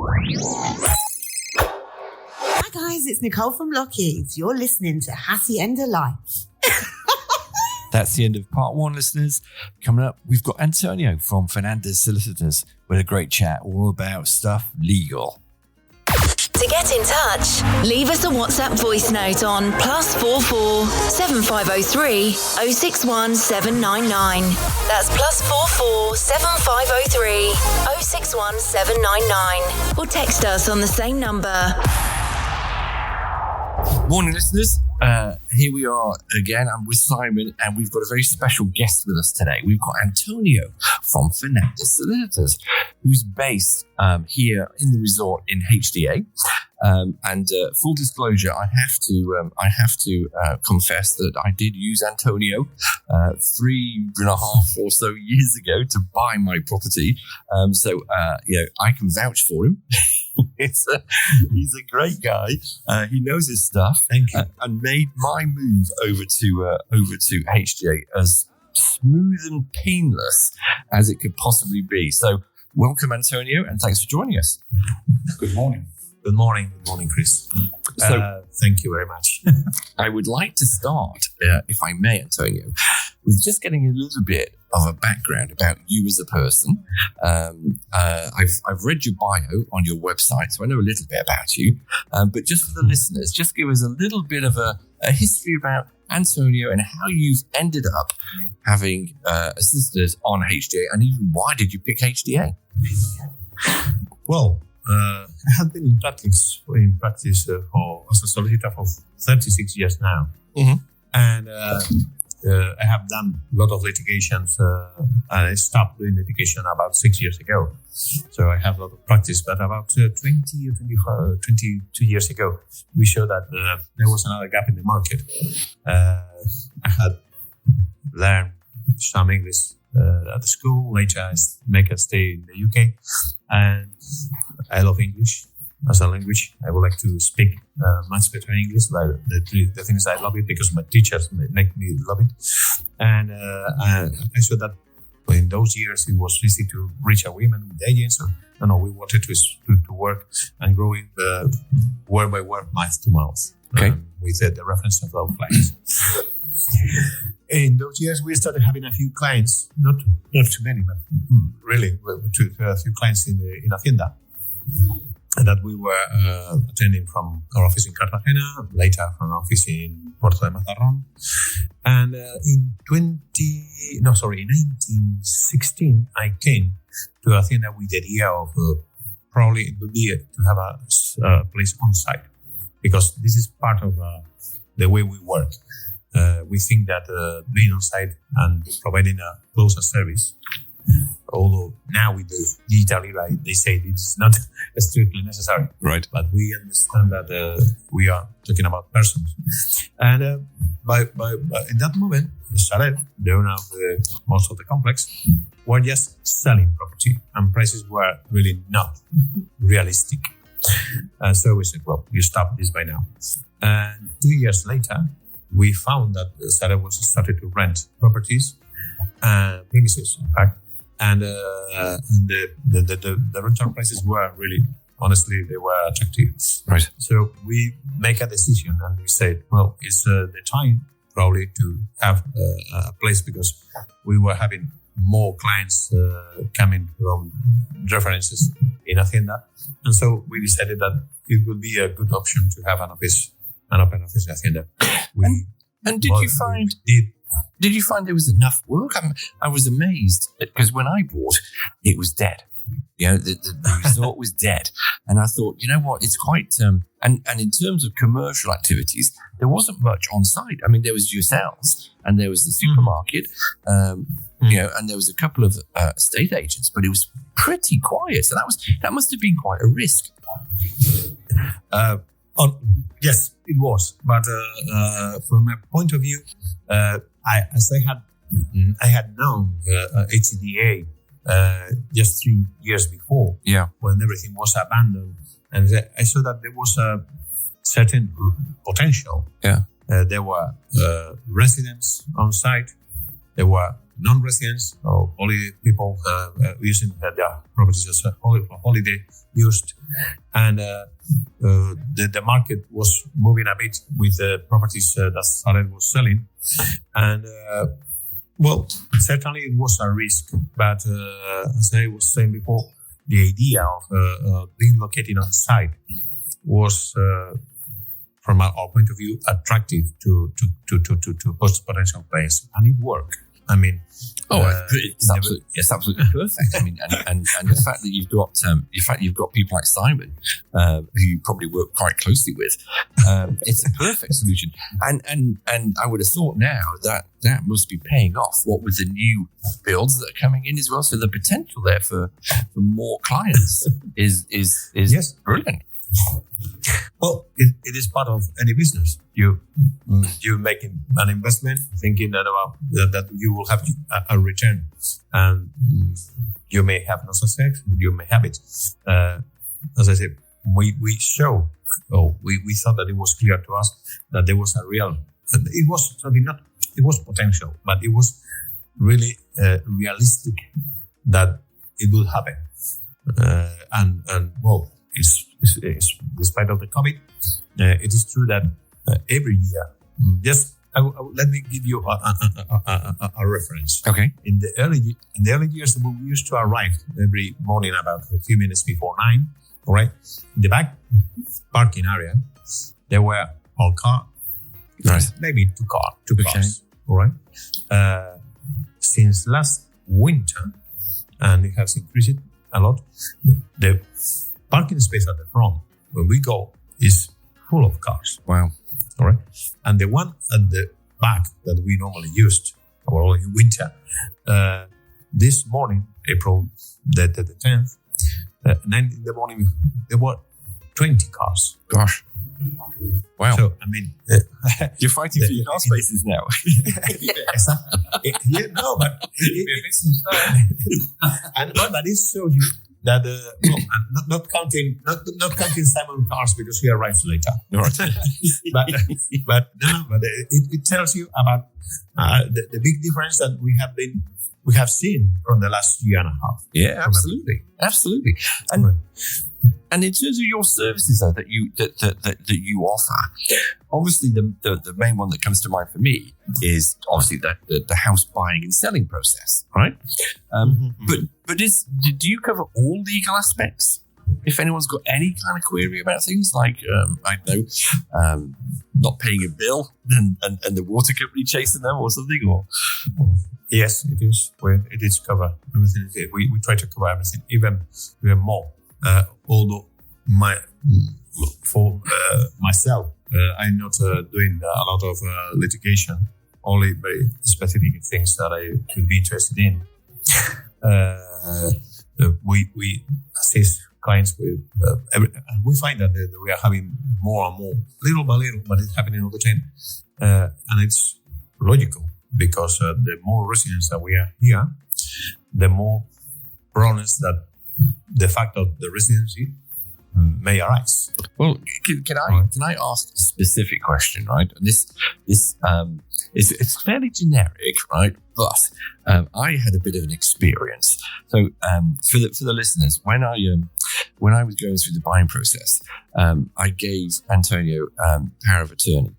Hi guys, it's Nicole from Lockheed's. You're listening to Hacienda Life. That's the end of part one, listeners. Coming up, we've got Antonio from Ferrandez Solicitors with a great chat all about stuff legal. To get in touch, leave us a WhatsApp voice note on +44 7503 061 799. That's +44 7503 061 799. Or text us on the same number. Morning, listeners. Here we are again. I'm with Simon, and we've got a very special guest with us today. We've got Antonio from Ferrandez Solicitors, who's based here in the resort in HDA. And full disclosure, I have to confess that I did use Antonio 3.5 or so years ago to buy my property. So I can vouch for him. He's a great guy. He knows his stuff. Thank you. And made my move over to HGA as smooth and painless as it could possibly be. So welcome, Antonio, and thanks for joining us. Good morning. Good morning, Chris. So thank you very much. I would like to start, if I may, Antonio, with just getting a little bit of a background about you as a person. I've read your bio on your website, so I know a little bit about you. But just for the listeners, just give us a little bit of a history about Antonio and how you've ended up having assistants on HDA, and even why did you pick HDA? Well, I have been in practice as a solicitor for 36 years now. Mm-hmm. And I have done a lot of litigations, and I stopped doing litigation about 6 years ago. So I have a lot of practice, but about 20 or 25, 22 years ago, we showed that there was another gap in the market. I had learned some English at the school. Later, I make a stay in the UK, and I love English as a language. I would like to speak much better English, but the thing is I love it because my teachers make me love it. And I saw that in those years it was easy to reach a women with agents. So, we wanted to work and grow it word by word, mouth to mouth, with the reference of our clients. In those years, we started having a few clients, not too many, but really a few clients in Hacienda that we were attending from our office in Cartagena, later from our office in Puerto de Mazarrón. And in 1916, I came to Hacienda with the idea of probably it would be to have a place on site, because this is part of the way we work. We think that being on site and providing a closer service, although now with the digital era, they say this is not strictly necessary. Right. But we understand that we are talking about persons. And by in that moment, Sareb, the owner of most of the complex, were just selling property, and prices were really not realistic. And so we said, well, you stop this by now. And 2 years later, we found that Sareb was started to rent properties, premises, in fact, and the rental prices were really, honestly, they were attractive. Right. So we make a decision, and we said, well, it's the time probably to have a place, because we were having more clients coming from references in Hacienda, and so we decided that it would be a good option to have an open office in Hacienda. And did you find there was enough work? I was amazed because when I bought, it was dead. The resort was dead. And I thought, you know what, it's quite, and in terms of commercial activities, there wasn't much on site. I mean, there was yourselves and there was the supermarket, and there was a couple of estate agents, but it was pretty quiet. So that must have been quite a risk. Yes, it was. But from my point of view, I had known HCDA just 3 years before, when everything was abandoned, and I saw that there was a certain potential. There were residents on site, there were non-residents or holiday people using their properties as a holiday used, and the market was moving a bit with the properties that Sareb was selling, and well, certainly it was a risk, but as I was saying before, the idea of being located on site was, from our point of view, attractive to host potential clients, and it worked. I mean, it's absolutely perfect. I mean, and the fact that you've got people like Simon, who you probably work quite closely with, it's a perfect solution. And I would have thought now that must be paying off. What with the new builds that are coming in as well, so the potential there for more clients is yes, brilliant. Well, it is part of any business. You making an investment, thinking that you will have a return, and you may have no success, you may have it. As I said, we thought that it was clear to us that there was a real. It was something not. It was potential, but it was really realistic that it would happen. And well, it's despite of the COVID, it is true that every year, let me give you a reference. Okay. In the early years, we used to arrive every morning about a few minutes before 9. All right. In the back parking area, there were all car, nice, maybe two cars. All right. Since last winter, and it has increased a lot, the parking space at the front, when we go, is full of cars. Wow. All right. And the one at the bag that we normally used, or in winter. This morning, April the 10th, 9 in the morning, there were 20 cars. Gosh. Wow. So, I mean... You're fighting for your car spaces now. Exactly. No, but... But that is shows you that, not counting Simon cars because he arrives later. but it tells you about the big difference that we have seen from the last year and a half. Yeah, absolutely. And in terms of your services though that you offer, obviously the main one that comes to mind for me is obviously the house buying and selling process, right? But do you cover all legal aspects? If anyone's got any kind of query about things like I don't know, not paying a bill and the water company chasing them or something, or yes, it is. It is cover everything. We try to cover everything, even more. Although for myself, I'm not doing a lot of litigation. Only very specific things that I would be interested in. We assist clients with, and we find that we are having more and more, little by little, but it's happening all the time. And it's logical because the more residents that we are here, the more problems that the fact of the residency may arise. Well, can I ask a specific question, right? And this it's fairly generic, right? But I had a bit of an experience. So for the listeners, when I was going through the buying process, I gave Antonio power of attorney,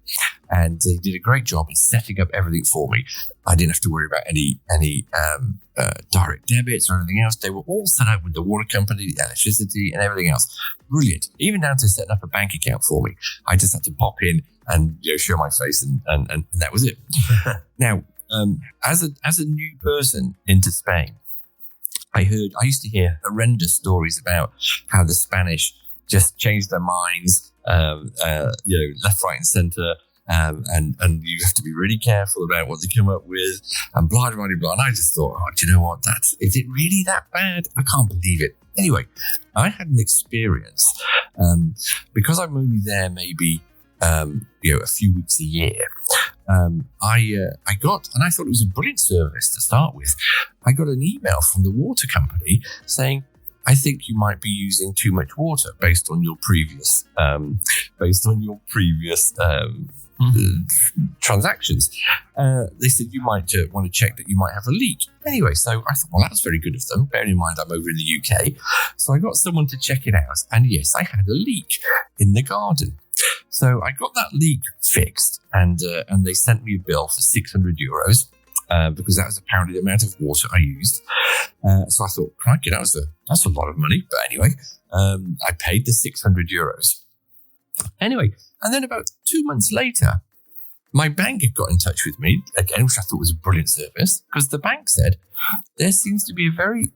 and he did a great job in setting up everything for me. I didn't have to worry about any direct debits or anything else. They were all set up with the water company, the electricity, and everything else. Brilliant. Even down to setting up a bank account for me. I just had to pop in and show my face, and that was it. Now, as a new person into Spain, I used to hear horrendous stories about how the Spanish just changed their minds, left, right, and centre. And you have to be really careful about what they come up with, and blah, blah, blah. And I just thought, do you know what? Is it really that bad? I can't believe it. Anyway, I had an experience, because I'm only there maybe, a few weeks a year. I got, and I thought it was a brilliant service to start with. I got an email from the water company saying, I think you might be using too much water based on your previous transactions. They said you might want to check that you might have a leak. Anyway, so I thought, well, that's very good of them. Bearing in mind I'm over in the UK. So I got someone to check it out. And yes, I had a leak in the garden. So I got that leak fixed, and they sent me a bill for €600 because that was apparently the amount of water I used. So I thought, crikey, that's a lot of money. But anyway, I paid the €600. Anyway, and then about 2 months later, my bank had got in touch with me again, which I thought was a brilliant service, because the bank said there seems to be a very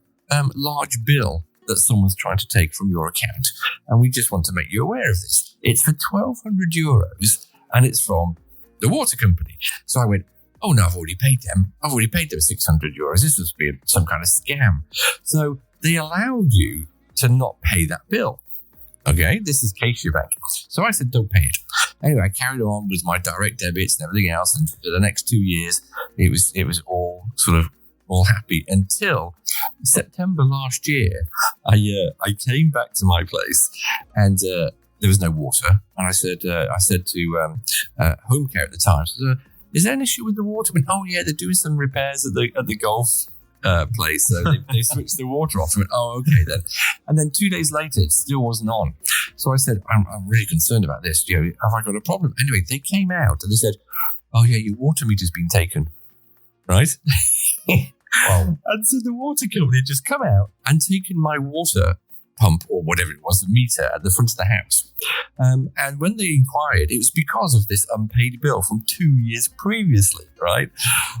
large bill that someone's trying to take from your account, and we just want to make you aware of this. It's for €1,200, and it's from the water company. So I went, oh no, I've already paid them. I've already paid them €600. This must be some kind of scam. So they allowed you to not pay that bill. Okay, this is Cassia Bank. So I said, don't pay it. Anyway, I carried on with my direct debits and everything else, and for the next 2 years, it was all sort of all happy until September last year. I came back to my place, and there was no water. And I said to home care at the time, is there an issue with the water? I went, oh yeah, they're doing some repairs at the golf place, so they switched the water off. I went, oh, okay then. And then 2 days later, it still wasn't on. So I said, I'm really concerned about this. Have I got a problem? Anyway, they came out and they said, oh yeah, your water meter's been taken, right? Wow. And so the water company had just come out and taken my water pump or whatever it was, the meter at the front of the house. And when they inquired, it was because of this unpaid bill from 2 years previously, right?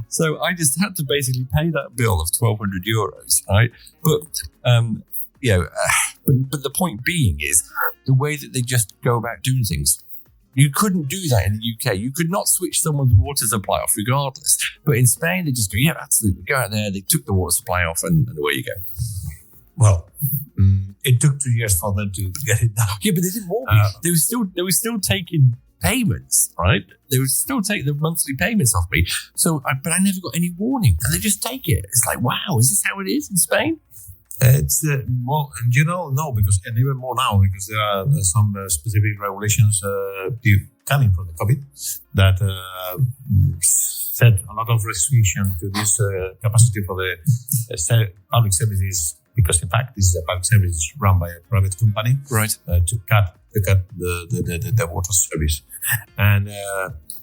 So I just had to basically pay that bill of €1,200, right? But but the point being is the way that they just go about doing things. You couldn't do that in the UK. You could not switch someone's water supply off regardless. But in Spain, they just go, yeah, absolutely. Go out there. They took the water supply off and away you go. Well, it took 2 years for them to get it done. Yeah, but they didn't want me. They were still taking payments, right? They would still take the monthly payments off me. But I never got any warning. And they just take it. It's like, wow, is this how it is in Spain? It's well, and no, because and even more now because there are some specific regulations coming from the COVID that set a lot of restriction to this capacity for the public services. Because in fact, this is a public service run by a private company, right? To cut the water service, and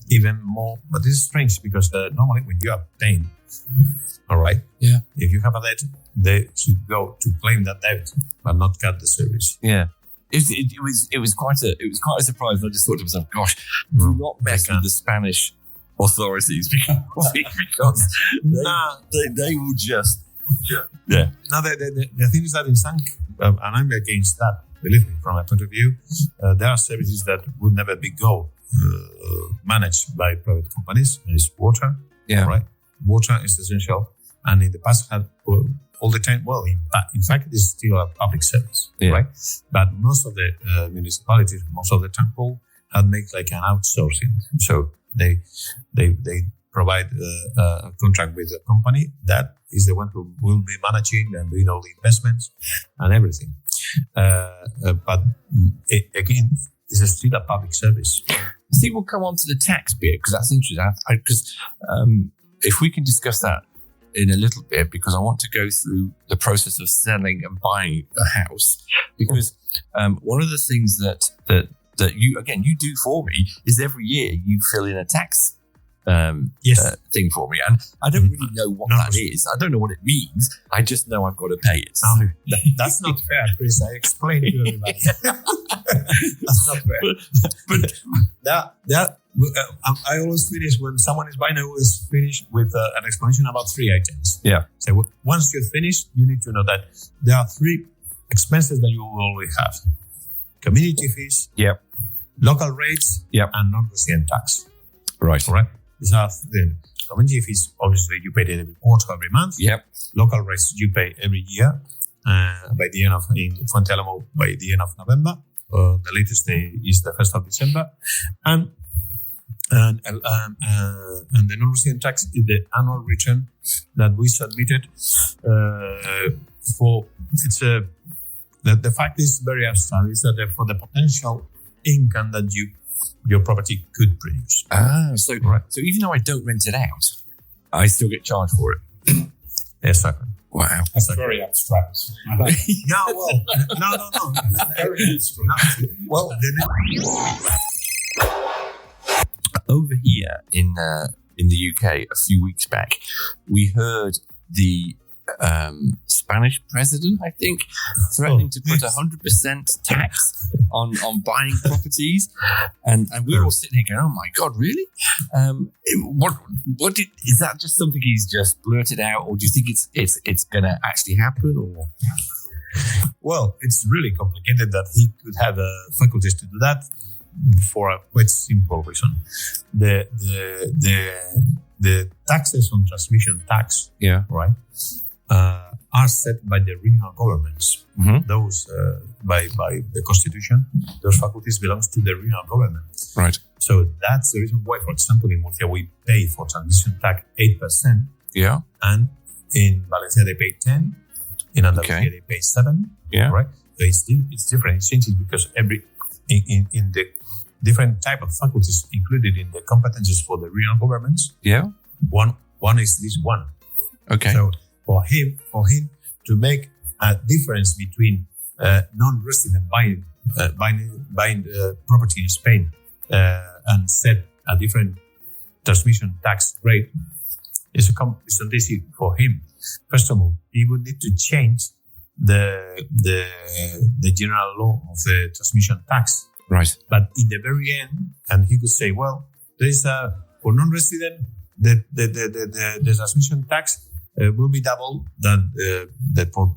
even more. But this is strange because normally when you are paying, all right, yeah, if you have a debt, they should go to claim that debt, but not cut the service. Yeah, it was quite a surprise. I just thought to myself, gosh, do not mess with the Spanish authorities because they will just. Yeah. Now the thing is that in some, and I'm against that. Believe me, from my point of view, there are services that would never be managed by private companies. There's water, right? Water is essential, and in the past had all the time. Well, in fact, it is still a public service, right? But most of the municipalities, most of the town had made like an outsourcing, so they provide a contract with a company that is the one who will be managing and doing all the investments and everything. But again, it's still a public service. I think we'll come on to the tax bit because that's interesting. Because if we can discuss that in a little bit, because I want to go through the process of selling and buying a house. Because one of the things that you do for me is every year you fill in a tax thing for me, and I don't really know what that is. I don't know what it means. I just know I've got to pay it. So. That's not fair, Chris. I explained to everybody. That's not fair. But I always finish when someone is buying. I always finish with an explanation about 3 items. Yeah. So once you're finished, you need to know that there are 3 expenses that you will always have: community fees, local rates, and non-resident tax. Right. These are the community fees. Obviously, you pay it every quarter, every month. Yep. Local rates you pay every year. By the end of in Fuente Alamo, by the end of November, the latest day is the 1st of December, and the non-resident tax is the annual return that we submitted for. It's the fact is very abstract. Is that for the potential income that your property could produce. So even though I don't rent it out, I still get charged for it. Yes, sir. Wow. That's very abstract. No. Very abstract. Well, over here in the UK a few weeks back, we heard the Spanish president, I think, threatening to put 100% tax on buying properties, and we were all sitting here going, "Oh my God, really? Is that just something he's just blurted out, or do you think it's going to actually happen?" Or well, it's really complicated that he could have faculties to do that for a quite simple reason. The taxes on transmission tax, right, are set by the regional governments. Mm-hmm. Those by the constitution, those faculties belongs to the regional government. Right. So that's the reason why, for example, in Murcia we pay for transmission tax 8%. Yeah. And in Valencia they pay 10. In Andalusia they pay 7. Yeah. Right. So it's different. It changes because in the different type of faculties included in the competences for the regional governments. Yeah. One is this one. Okay. So for him to make a difference between non-resident buying property in Spain and set a different transmission tax rate is not easy for him. First of all, he would need to change the general law of the transmission tax. Right. But in the very end, and he could say, well, there is for non-resident the transmission tax will be double than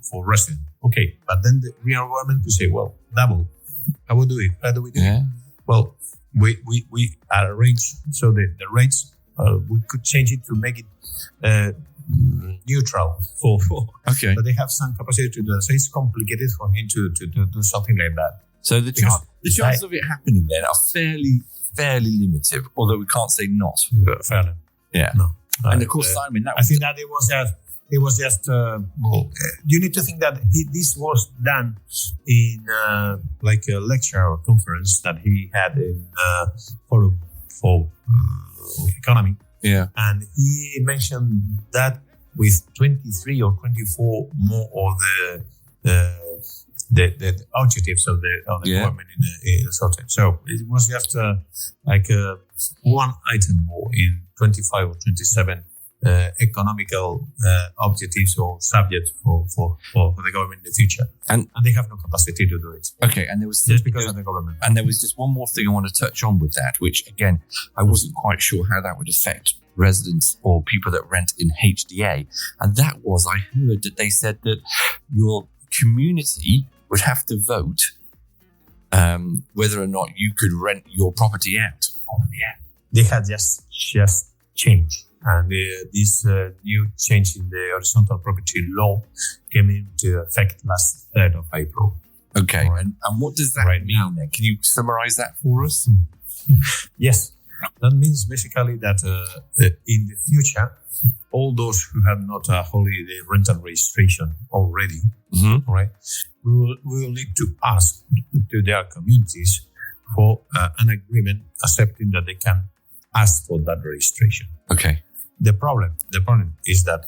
for resident. Okay, but then the real government could say, well, double. How do we do it? Yeah. Well, we arranged so the rates we could change it to make it neutral for okay. But they have some capacity to do that. So it's complicated for him to do something like that. So the chances of it happening then are fairly limited, although we can't say not. Fairly. Yeah. No. And of course, Simon, I think that it was just you need to think that this was done in like a lecture or conference that he had in Forum for Economy. Yeah. And he mentioned that with 23 or 24 more of the objectives of the government in a certain. So it was just like one item more in 25 or 27 economical objectives or subjects for the government in the future. And they have no capacity to do it. Okay, and there was just because of the government. And there was just one more thing I want to touch on with that, which again, I wasn't quite sure how that would affect residents or people that rent in HDA. And that was, I heard that they said that your community would have to vote whether or not you could rent your property out. They had just changed. And this new change in the horizontal property law came into effect last 3rd of April. Okay, right. And what does that mean then? Can you summarize that for us? Yes, that means basically that in the future, all those who have not a holiday rental registration already, right, we will need to ask to their communities for an agreement accepting that they can ask for that registration. Okay. The problem is that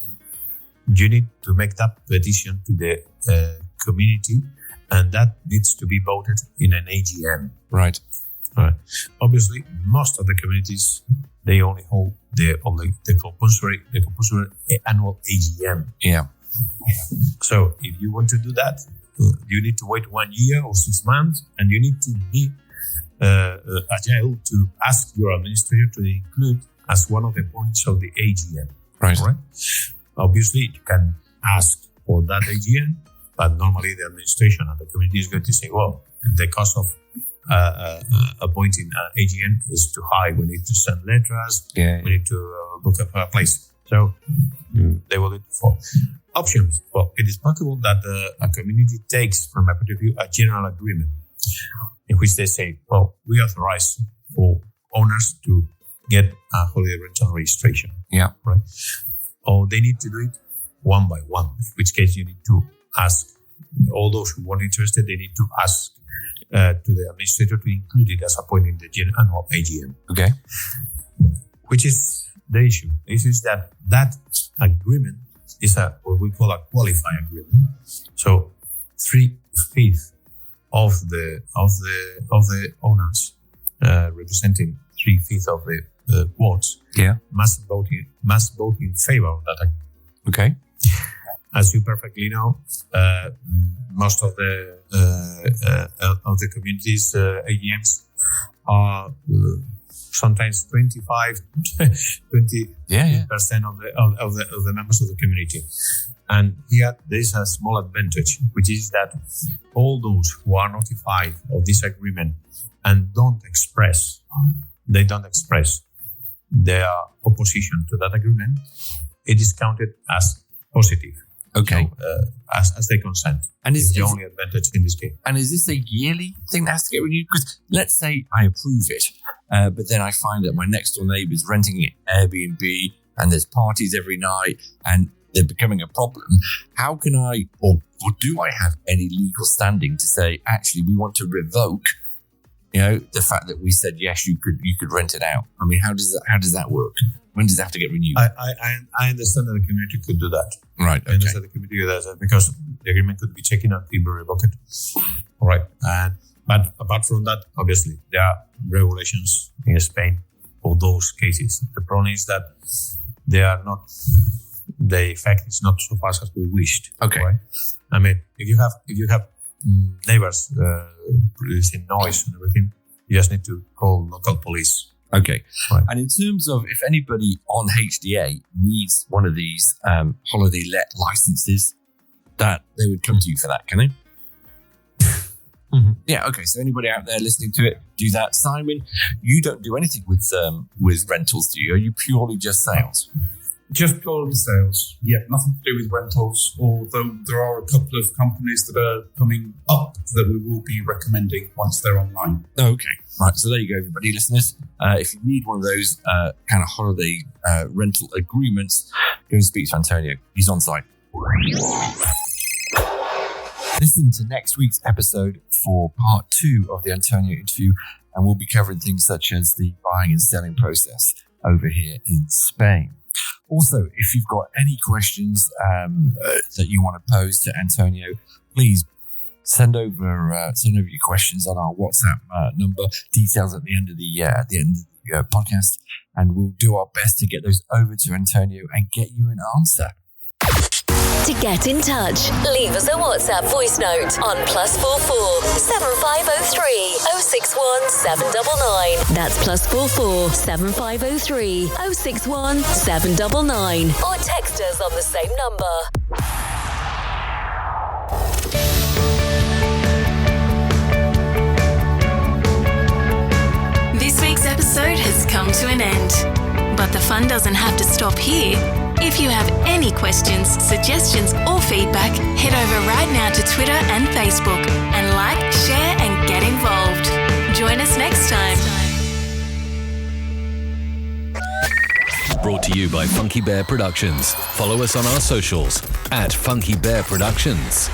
you need to make that petition to the community, and that needs to be voted in an AGM. Right. Obviously, most of the communities, they only hold the compulsory annual AGM. Yeah. So if you want to do that, you need to wait 1 year or 6 months, and you need to be agile to ask your administrator to include as one of the points of the AGM. Right. Obviously, you can ask for that AGM, but normally the administration and the community is going to say, well, the cost of appointing an AGM is too high. We need to send letters. Yeah. We need to book up a place. So they will look for options. Well, it is possible that a community takes, from my point of view, a general agreement in which they say, well, we authorize for owners to get a holiday rental registration. Yeah. Right. Or they need to do it one by one, in which case you need to ask all those who are interested, they need to ask to the administrator to include it as a point in the annual AGM. Okay. Which is the issue. The issue is that agreement is what we call a qualifying agreement. So 3/5 of the owners representing 3/5 of the votes must vote in favor of that agreement. Okay. As you perfectly know, most of the communities AGMs are sometimes 25, 20% of the members of the community. And here there is a small advantage, which is that all those who are notified of this agreement and don't express their opposition to that agreement, it is counted as positive. Okay. So, as they consent. And is the only advantage in this case. And is this a yearly thing that has to get renewed? Because let's say I approve it, but then I find that my next door neighbour is renting it Airbnb and there's parties every night and they're becoming a problem. How can I, or do I have any legal standing to say, actually, we want to revoke, the fact that we said, yes, you could rent it out? I mean, how does that work? When does it have to get renewed? I understand that the community could do that. Right. Okay. I understand the community could do that because the agreement could be taken and people revoke it. All right. But apart from that, obviously, there are regulations in Spain for those cases. The problem is that the effect is not so fast as we wished. Okay. Right? I mean, if you have neighbors producing noise and everything, you just need to call local police. Okay. Right. And in terms of if anybody on HDA needs one of these holiday let licenses, that they would come to you for that, can they? Mm-hmm. Yeah, okay. So anybody out there listening to it, do that. Simon, you don't do anything with rentals, do you? Are you purely just sales? Just purely sales. Yeah, nothing to do with rentals, although there are a couple of companies that are coming up that we will be recommending once they're online. Okay. Right. So there you go, everybody, listeners. If you need one of those kind of holiday rental agreements, go and speak to Antonio. He's on site. Listen to next week's episode for part 2 of the Antonio interview, and we'll be covering things such as the buying and selling process over here in Spain. Also, if you've got any questions that you want to pose to Antonio, please send over your questions on our WhatsApp number. Details at the end of the podcast, and we'll do our best to get those over to Antonio and get you an answer. To get in touch, leave us a WhatsApp voice note on +44 7503 061 799. That's +44 7503 061 799. Or text us on the same number. This week's episode has come to an end, but the fun doesn't have to stop here. If you have any questions, suggestions, or feedback, head over right now to Twitter and Facebook and like, share, and get involved. Join us next time. Brought to you by Funky Bear Productions. Follow us on our socials @Funky Bear Productions.